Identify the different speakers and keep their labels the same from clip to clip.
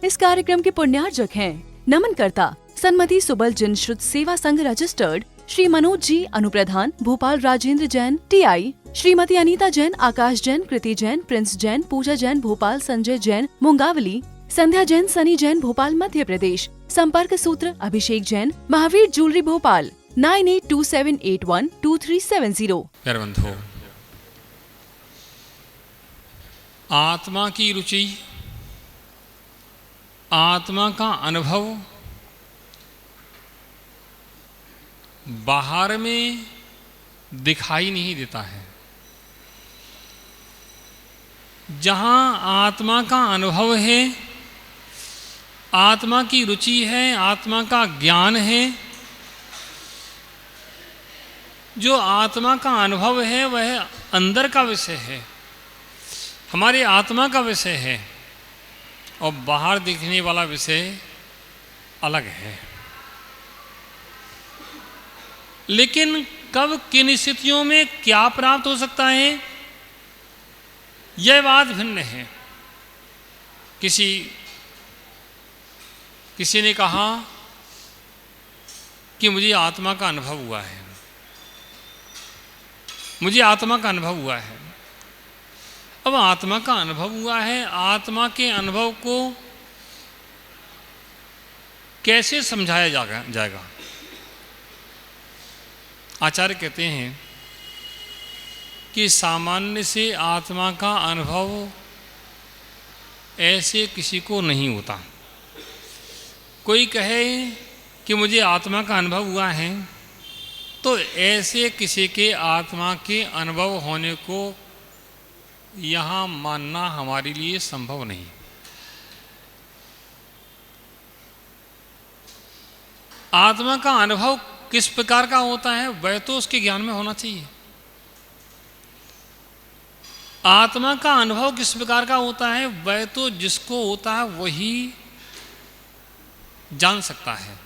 Speaker 1: इस कार्यक्रम के पुण्यार्जक हैं नमनकर्ता सन्मति सुबल जिन श्रुत सेवा संघ रजिस्टर्ड श्री मनोज जी अनुप्रधान भोपाल, राजेंद्र जैन TI, श्रीमती अनीता जैन, आकाश जैन, कृति जैन, प्रिंस जैन, पूजा जैन भोपाल, संजय जैन मुंगावली, संध्या जैन, सनी जैन भोपाल मध्य प्रदेश। संपर्क सूत्र अभिषेक जैन, महावीर ज्वेलरी भोपाल 9827812370।
Speaker 2: प्यारे बंधुओं, आत्मा की रुचि, आत्मा का अनुभव बाहर में दिखाई नहीं देता है। जहाँ आत्मा का अनुभव है, आत्मा की रुचि है, आत्मा का ज्ञान है, जो आत्मा का अनुभव है वह अंदर का विषय है, हमारे आत्मा का विषय है, और बाहर दिखने वाला विषय अलग है। लेकिन कब किन स्थितियों में क्या प्राप्त हो सकता है, यह बात भिन्न है। किसी ने कहा कि मुझे आत्मा का अनुभव हुआ है, मुझे आत्मा का अनुभव हुआ है। अब आत्मा का अनुभव हुआ है, आत्मा के अनुभव को कैसे समझाया जाएगा? आचार्य कहते हैं कि सामान्य से आत्मा का अनुभव ऐसे किसी को नहीं होता। कोई कहे कि मुझे आत्मा का अनुभव हुआ है, तो ऐसे किसी के आत्मा के अनुभव होने को यहाँ मानना हमारे लिए संभव नहीं। आत्मा का अनुभव किस प्रकार का होता है वह तो उसके ज्ञान में होना चाहिए। आत्मा का अनुभव किस प्रकार का होता है वह तो जिसको होता है वही जान सकता है,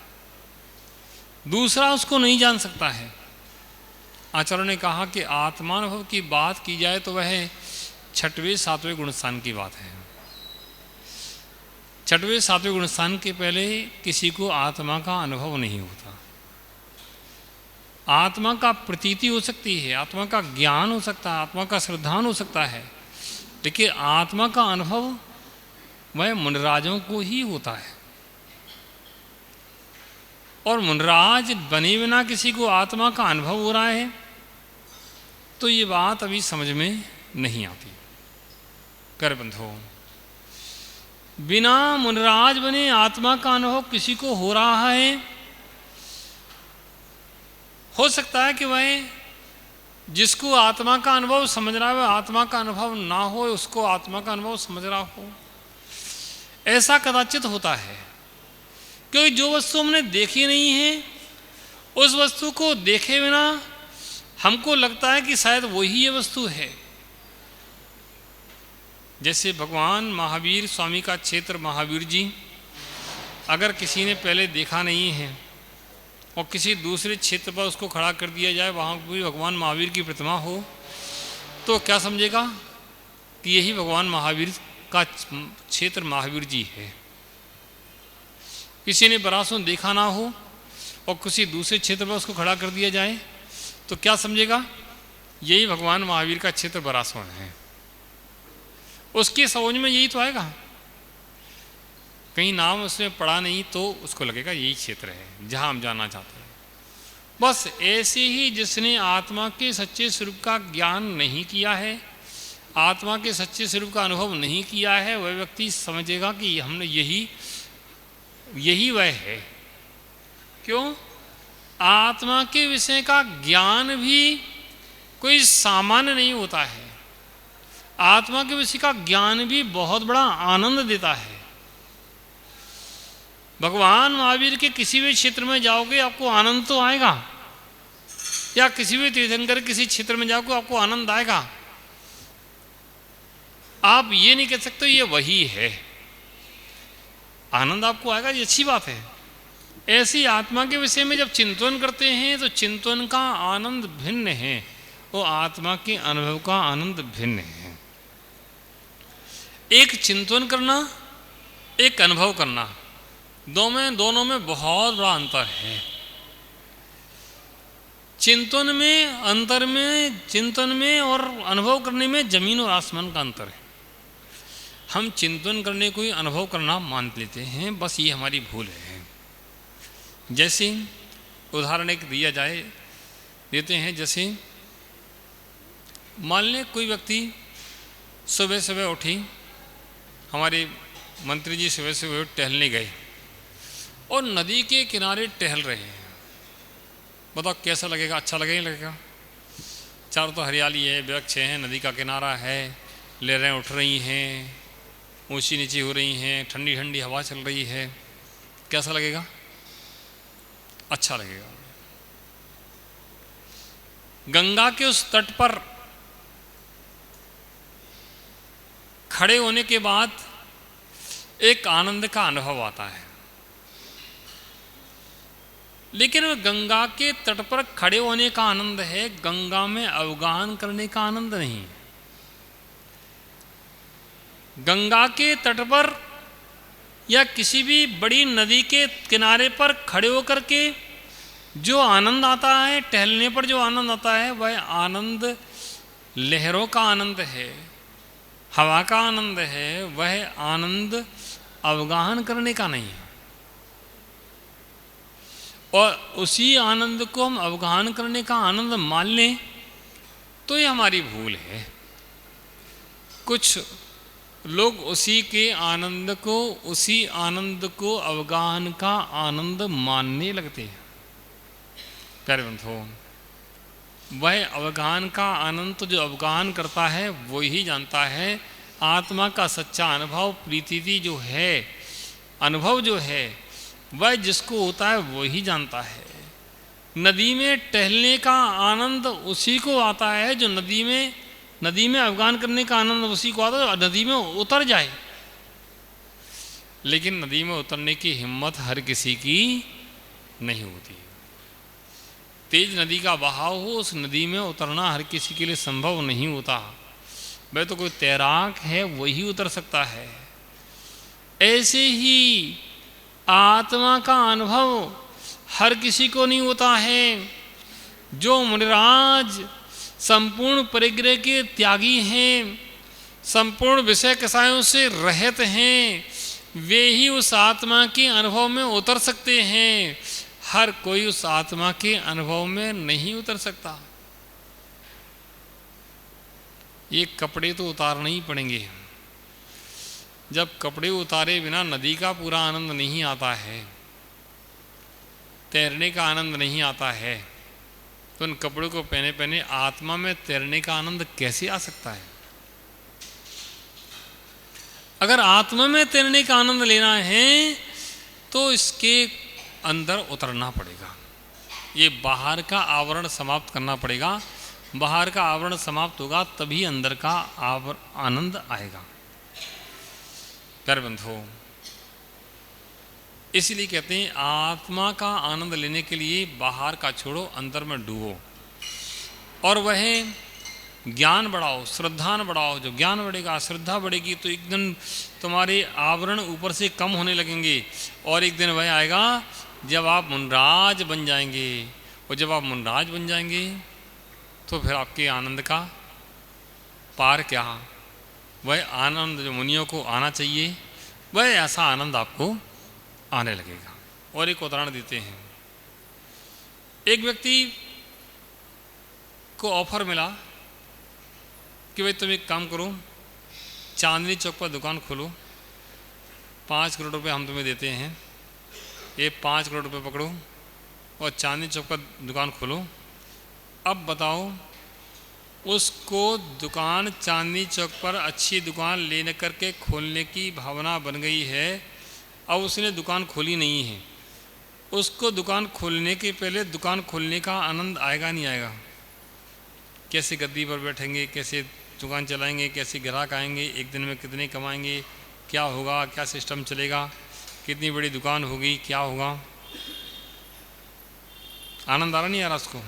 Speaker 2: दूसरा उसको नहीं जान सकता है। आचार्य ने कहा कि आत्मानुभव की बात की जाए तो वह 6वें 7वें गुणस्थान की बात है। 6वें 7वें गुणस्थान के पहले किसी को आत्मा का अनुभव नहीं होता। आत्मा का प्रतीति हो सकती है, आत्मा का ज्ञान हो सकता है, आत्मा का श्रद्धान हो सकता है, लेकिन आत्मा का अनुभव वह मुनराजों को ही होता है। और मुनराज बने बिना किसी को आत्मा का अनुभव हो रहा है तो ये बात अभी समझ में नहीं आती। कर बंधुओं, बिना मुनराज बने आत्मा का अनुभव किसी को हो रहा है, हो सकता है कि वह जिसको आत्मा का अनुभव समझ रहा है वह आत्मा का अनुभव ना हो, उसको आत्मा का अनुभव समझ रहा हो। ऐसा कदाचित होता है क्योंकि जो वस्तु हमने देखी नहीं है उस वस्तु को देखे बिना हमको लगता है कि शायद वही ये वस्तु है। जैसे भगवान महावीर स्वामी का क्षेत्र महावीर जी अगर किसी ने पहले देखा नहीं है और किसी दूसरे क्षेत्र पर उसको खड़ा कर दिया जाए, वहाँ भी भगवान महावीर की प्रतिमा हो, तो क्या समझेगा कि यही भगवान महावीर का क्षेत्र महावीर जी है। किसी ने बरासों देखा ना हो और किसी दूसरे क्षेत्र पर उसको खड़ा कर दिया जाए तो क्या समझेगा, यही भगवान महावीर का क्षेत्र बरासों है। उसकी समझ में यही तो आएगा। कहीं नाम उसने पढ़ा नहीं तो उसको लगेगा यही क्षेत्र है जहां हम जाना चाहते हैं। बस ऐसे ही जिसने आत्मा के सच्चे स्वरूप का ज्ञान नहीं किया है, आत्मा के सच्चे स्वरूप का अनुभव नहीं किया है, वह व्यक्ति समझेगा कि हमने यही वह है। क्यों? आत्मा के विषय का ज्ञान भी कोई सामान्य नहीं होता है। आत्मा के विषय का ज्ञान भी बहुत बड़ा आनंद देता है। भगवान महावीर के किसी भी क्षेत्र में जाओगे आपको आनंद तो आएगा, या किसी भी तीर्थंकर किसी क्षेत्र में जाओगे आपको आनंद आएगा। आप ये नहीं कह सकते ये वही है, आनंद आपको आएगा, ये अच्छी बात है। ऐसी आत्मा के विषय में जब चिंतन करते हैं तो चिंतन का आनंद भिन्न है, वो आत्मा के अनुभव का आनंद भिन्न है। एक चिंतन करना एक अनुभव करना, दोनों में बहुत बड़ा अंतर है। चिंतन में और अनुभव करने में जमीन और आसमान का अंतर है। हम चिंतन करने को ही अनुभव करना मान लेते हैं, बस ये हमारी भूल है। जैसे उदाहरण एक दिया जाए, देते हैं, जैसे मान लें कोई व्यक्ति सुबह सुबह उठी, हमारे मंत्री जी सुबह सुबह टहलने गए और नदी के किनारे टहल रहे हैं। बताओ कैसा लगेगा? अच्छा लगेगा, लगेगा? चारों तो हरियाली है, वृक्ष हैं, नदी का किनारा है, लहरें उठ रही हैं, ऊंची नीची हो रही हैं, ठंडी ठंडी हवा चल रही है। कैसा लगेगा? अच्छा लगेगा। गंगा के उस तट पर खड़े होने के बाद एक आनंद का अनुभव आता है, लेकिन वह गंगा के तट पर खड़े होने का आनंद है, गंगा में अवगाहन करने का आनंद नहीं। गंगा के तट पर या किसी भी बड़ी नदी के किनारे पर खड़े होकर के जो आनंद आता है, टहलने पर जो आनंद आता है, वह आनंद लहरों का आनंद है, हवा का आनंद है। वह आनंद अवगाहन करने का नहीं है। और उसी आनंद को हम अवगाहन करने का आनंद मान लें तो ये हमारी भूल है। कुछ लोग उसी आनंद को अवगाहन का आनंद मानने लगते हैं। प्यारे बंधुओं, वह अवगाहन का आनंद तो जो अवगाहन करता है वो ही जानता है। आत्मा का सच्चा अनुभव, प्रीति जो है, अनुभव जो है, वह जिसको होता है वो ही जानता है। नदी में टहलने का आनंद उसी को आता है जो नदी में अवगाहन करने का आनंद उसी को आता है जो नदी में उतर जाए। लेकिन नदी में उतरने की हिम्मत हर किसी की नहीं होती। तेज नदी का बहाव हो, उस नदी में उतरना हर किसी के लिए संभव नहीं होता। वह तो कोई तैराक है वही उतर सकता है। ऐसे ही आत्मा का अनुभव हर किसी को नहीं होता है। जो मुनिराज संपूर्ण परिग्रह के त्यागी हैं, संपूर्ण विषय कसायों से रहित हैं, वे ही उस आत्मा के अनुभव में उतर सकते हैं। हर कोई उस आत्मा के अनुभव में नहीं उतर सकता। ये कपड़े तो उतारने ही पड़ेंगे। जब कपड़े उतारे बिना नदी का पूरा आनंद नहीं आता है, तैरने का आनंद नहीं आता है, तो उन कपड़ों को पहने पहने आत्मा में तैरने का आनंद कैसे आ सकता है? अगर आत्मा में तैरने का आनंद लेना है तो इसके अंदर उतरना पड़ेगा। ये बाहर का आवरण समाप्त करना पड़ेगा। बाहर का आवरण समाप्त होगा तभी अंदर का आनंद आएगा। प्यारे बंधुओं, इसलिए कहते हैं आत्मा का आनंद लेने के लिए बाहर का छोड़ो, अंदर में डूबो और वह ज्ञान बढ़ाओ, श्रद्धा बढ़ाओ। जो ज्ञान बढ़ेगा, श्रद्धा बढ़ेगी तो एक दिन तुम्हारे आवरण ऊपर से कम होने लगेंगे और एक दिन वह आएगा जब आप मुनराज बन जाएंगे। और जब आप मुनराज बन जाएंगे तो फिर आपके आनंद का पार क्या? वह आनंद जो मुनियों को आना चाहिए, वह ऐसा आनंद आपको आने लगेगा। और एक उदाहरण देते हैं। एक व्यक्ति को ऑफर मिला कि भाई तुम एक काम करो, चांदनी चौक पर दुकान खोलो, 5 करोड़ रुपए हम तुम्हें देते हैं, ये 5 करोड़ रुपए पकड़ो और चांदनी चौक पर दुकान खोलो। अब बताओ, उसको दुकान चांदनी चौक पर अच्छी दुकान लेने करके खोलने की भावना बन गई है। अब उसने दुकान खोली नहीं है, उसको दुकान खोलने के पहले दुकान खोलने का आनंद आएगा नहीं आएगा? कैसे गद्दी पर बैठेंगे, कैसे दुकान चलाएंगे, कैसे ग्राहक आएंगे, एक दिन में कितने कमाएंगे, क्या होगा, क्या सिस्टम चलेगा, कितनी बड़ी दुकान होगी, क्या होगा? आनंद आ रहा नहीं आ रहा उसको?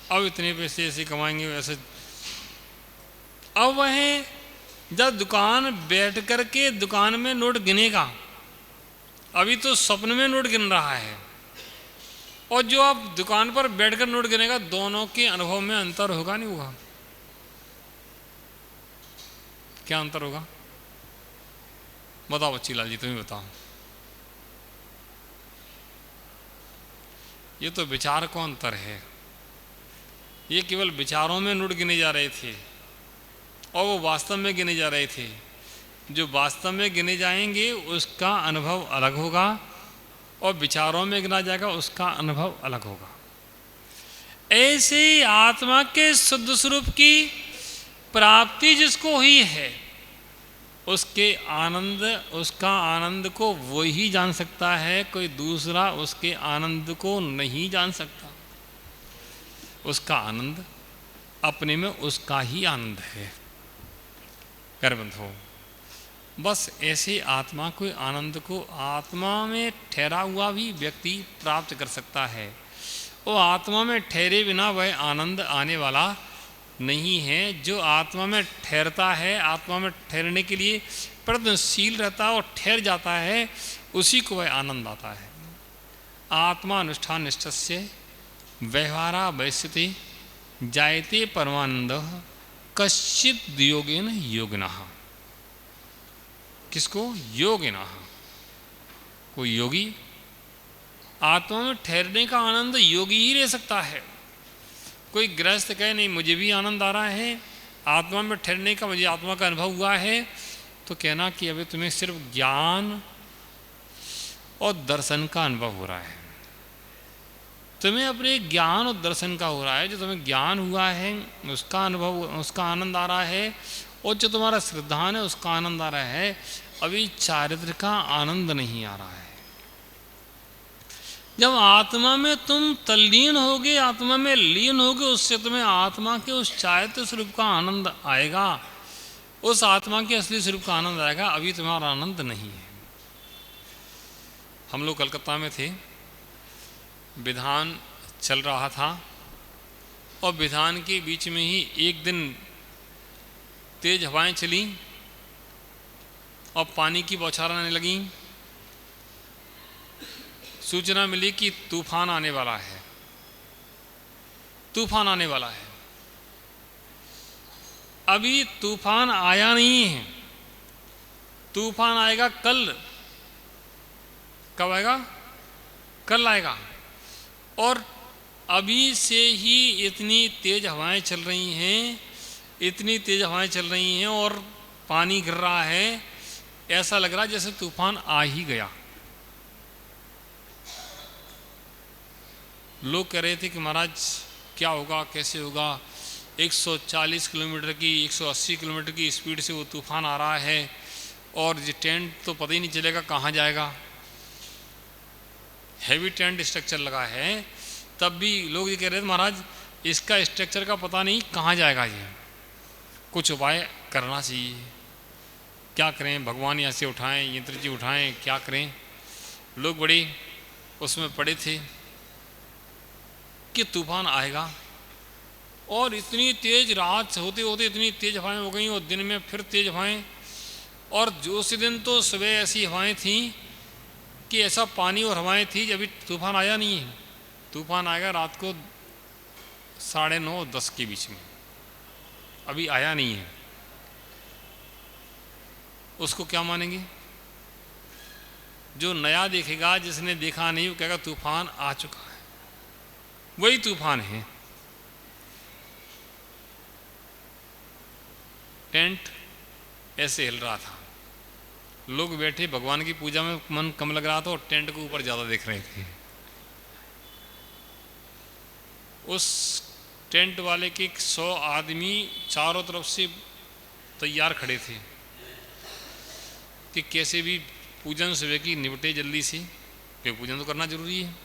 Speaker 2: अब इतने पैसे ऐसे कमाएंगे वैसे। अब वह जब दुकान बैठ करके दुकान में नोट गिनेगा, अभी तो स्वप्न में नोट गिन रहा है, और जो आप दुकान पर बैठकर नोट गिनेगा, दोनों के अनुभव में अंतर होगा नहीं होगा? क्या अंतर होगा? बताओ बच्चीलाल जी, तुम्हें बताओ। ये तो विचार को अंतर है। ये केवल विचारों में नोट गिने जा रहे थे और वो वास्तव में गिने जा रहे थे। जो वास्तव में गिने जाएंगे उसका अनुभव अलग होगा, और विचारों में गिना जाएगा उसका अनुभव अलग होगा। ऐसे आत्मा के शुद्ध स्वरूप की प्राप्ति जिसको हुई है, उसका आनंद को वो ही जान सकता है, कोई दूसरा उसके आनंद को नहीं जान सकता। उसका आनंद अपने में उसका ही आनंद है। करबंधो, बस ऐसे आत्मा को आनंद को आत्मा में ठहरा हुआ भी व्यक्ति प्राप्त कर सकता है। वो आत्मा में ठहरे बिना वह आनंद आने वाला नहीं है। जो आत्मा में ठहरता है, आत्मा में ठहरने के लिए प्रयत्नशील रहता है और ठहर जाता है, उसी को वह आनंद आता है। आत्मा अनुष्ठान निष्ठस्य व्यवहारा वैश्यते जायते परमानंद कश्चित योगेन योगिनः। किसको? योगिनः। कोई योगी आत्मा में ठहरने का आनंद योगी ही ले सकता है। कोई गृहस्थ कहे नहीं मुझे भी आनंद आ रहा है, आत्मा में ठहरने का, मुझे आत्मा का अनुभव हुआ है, तो कहना कि अभी तुम्हें सिर्फ ज्ञान और दर्शन का अनुभव हो रहा है। तुम्हें अपने ज्ञान और दर्शन का हो रहा है। जो तुम्हें ज्ञान हुआ है उसका अनुभव, उसका आनंद आ रहा है, और जो तुम्हारा श्रद्धान है उसका आनंद आ रहा है। अभी चारित्र का आनंद नहीं आ रहा है। जब आत्मा में तुम तल्लीन होगे, आत्मा में लीन होगे, उससे तुम्हें आत्मा के उस चारित्र स्वरूप का आनंद आएगा, उस आत्मा के असली स्वरूप का आनंद आएगा। अभी तुम्हारा आनंद नहीं है। हम लोग कलकत्ता में थे, विधान चल रहा था, और विधान के बीच में ही एक दिन तेज हवाएं चली और पानी की बौछारें आने लगीं। सूचना मिली कि तूफान आने वाला है, तूफान आने वाला है। अभी तूफान आया नहीं है, तूफान आएगा कल। कब आएगा? कल आएगा। और अभी से ही इतनी तेज हवाएं चल रही हैं, इतनी तेज हवाएं चल रही हैं और पानी गिर रहा है, ऐसा लग रहा है जैसे तूफान आ ही गया। लोग कह रहे थे कि महाराज क्या होगा, कैसे होगा? 140 किलोमीटर की, 180 किलोमीटर की स्पीड से वो तूफान आ रहा है, और ये टेंट तो पता ही नहीं चलेगा कहाँ जाएगा। हैवी टेंट स्ट्रक्चर लगा है, तब भी लोग ये कह रहे थे महाराज इसका स्ट्रक्चर का पता नहीं कहाँ जाएगा, ये कुछ उपाय करना चाहिए। क्या करें? भगवान यहाँ से उठाएं, यंत्र जी उठाएं, क्या करें? लोग बड़े उसमें पड़े थे कि तूफान आएगा, और इतनी तेज रात होते होते इतनी तेज हवाएं हो गई, और दिन में फिर तेज हवाएं। और जो उसी दिन तो सुबह ऐसी हवाएं थीं कि ऐसा पानी और हवाएं थी, अभी तूफान आया नहीं है। तूफान आएगा रात को 9:30 10 के बीच में, अभी आया नहीं है। उसको क्या मानेंगे? जो नया देखेगा, जिसने देखा नहीं, वो कहेगा तूफान आ चुका है। वही तूफान है। टेंट ऐसे हिल रहा था, लोग बैठे भगवान की पूजा में मन कम लग रहा था, और टेंट के ऊपर ज़्यादा देख रहे थे। उस टेंट वाले के 100 आदमी चारों तरफ से तैयार खड़े थे कि कैसे भी पूजन सुबह की निपटे जल्दी से, क्योंकि पूजन तो करना जरूरी है।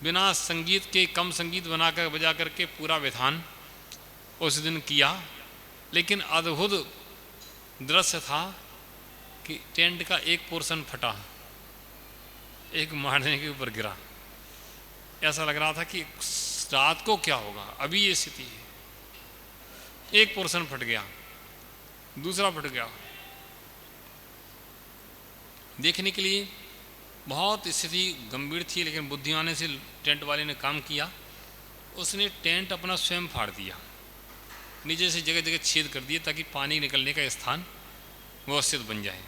Speaker 2: बिना संगीत के, कम संगीत बनाकर बजा करके पूरा विधान उस दिन किया। लेकिन अद्भुत दृश्य था कि टेंट का एक पोर्शन फटा, एक मारने के ऊपर गिरा। ऐसा लग रहा था कि रात को क्या होगा, अभी ये स्थिति है। एक पोर्शन फट गया, दूसरा फट गया। देखने के लिए बहुत स्थिति गंभीर थी, लेकिन बुद्धिमानी से टेंट वाले ने काम किया। उसने टेंट अपना स्वयं फाड़ दिया, नीचे से जगह जगह छेद कर दिए ताकि पानी निकलने का स्थान व्यवस्थित बन जाए।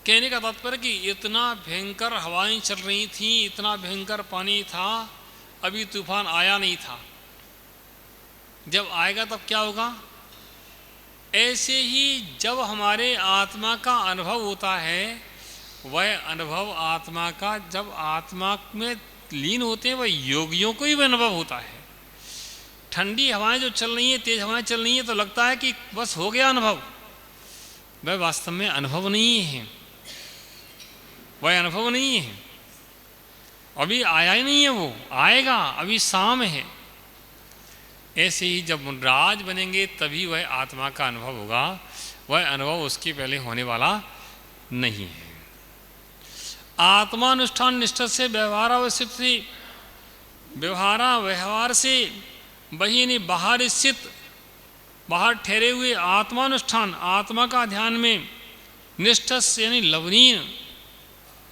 Speaker 2: कहने का तात्पर्य कि इतना भयंकर हवाएं चल रही थी, इतना भयंकर पानी था, अभी तूफान आया नहीं था। जब आएगा तब क्या होगा? ऐसे ही जब हमारे आत्मा का अनुभव होता है, वह अनुभव आत्मा का जब आत्मा में लीन होते हैं, वह योगियों को ही वह अनुभव होता है। ठंडी हवाएं जो चल रही हैं, तेज हवाएं चल रही हैं, तो लगता है कि बस हो गया अनुभव। वह वास्तव में अनुभव नहीं है, वह अनुभव नहीं है। अभी आया ही नहीं है, वो आएगा, अभी शाम है। ऐसे ही जब मुनराज बनेंगे तभी वह आत्मा का अनुभव होगा, वह अनुभव उसके पहले होने वाला नहीं है। आत्मानुष्ठान निष्ठा से व्यवहारावस्थित से व्यवहार से वही यानी बाहर स्थित, बाहर ठहरे हुए आत्मानुष्ठान, आत्मा का ध्यान में निष्ठा से यानी लवनीय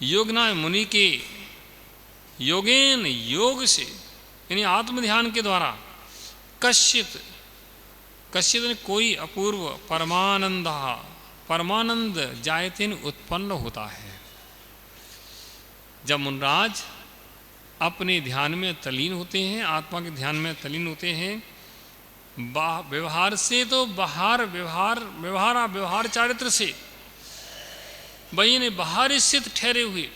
Speaker 2: योगना मुनि के योगेन योग से यानी आत्म ध्यान के द्वारा कश्चित यानी कोई अपूर्व परमानंद जायतिन उत्पन्न होता है। जब मुनराज अपने ध्यान में तलीन होते हैं, आत्मा के ध्यान में तलीन होते हैं, व्यवहार से तो बाहर व्यवहार चारित्र से वही ने बाहर स्थित ठहरे हुए,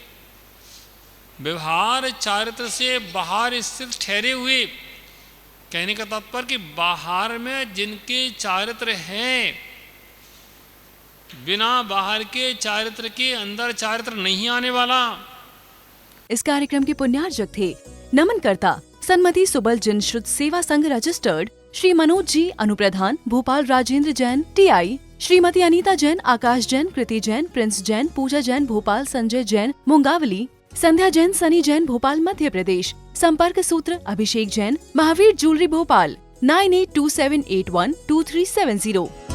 Speaker 2: व्यवहार चारित्र से बाहर स्थित ठहरे हुए, कहने का तात्पर्य कि बाहर में जिनके चारित्र हैं, बिना बाहर के चारित्र के अंदर चारित्र नहीं आने वाला।
Speaker 1: इस कार्यक्रम के पुण्यार्जक थे नमन करता सन्मति सुबल जिन श्रुत सेवा संघ रजिस्टर्ड श्री मनोज जी अनुप्रधान, भोपाल राजेंद्र जैन टीआई, श्रीमती अनीता जैन, आकाश जैन, कृति जैन, प्रिंस जैन, पूजा जैन भोपाल, संजय जैन मुंगावली, संध्या जैन, सनी जैन भोपाल मध्य प्रदेश। संपर्क सूत्र अभिषेक जैन, महावीर ज्वेलरी भोपाल 9827812370।